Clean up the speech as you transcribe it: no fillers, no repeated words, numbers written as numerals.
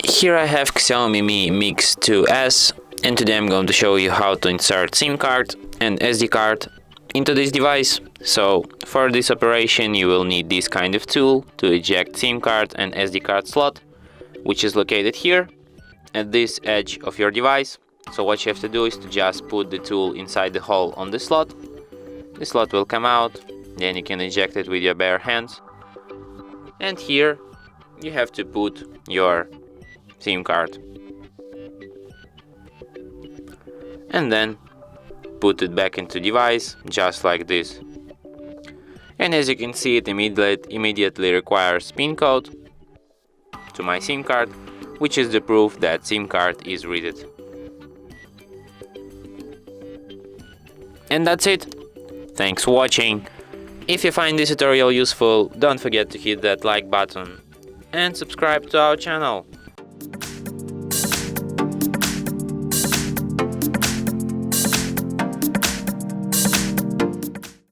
Here I have XIAOMI Mi Mix 2S, and today I'm going to show you how to insert SIM card and SD card into this device. So for this operation you will need this kind of tool to eject SIM card and SD card slot, which is located here at this edge of your device. So what you have to do is to just put the tool inside the hole on the slot. The slot will come out, then you can eject it with your bare hands. And here you have to put your SIM card and then put it back into device just like this. And as you can see, it immediately requires PIN code to my SIM card, which is the proof that SIM card is readed. And that's it. Thanks for watching. If you find this tutorial useful, don't forget to hit that like button and subscribe to our channel.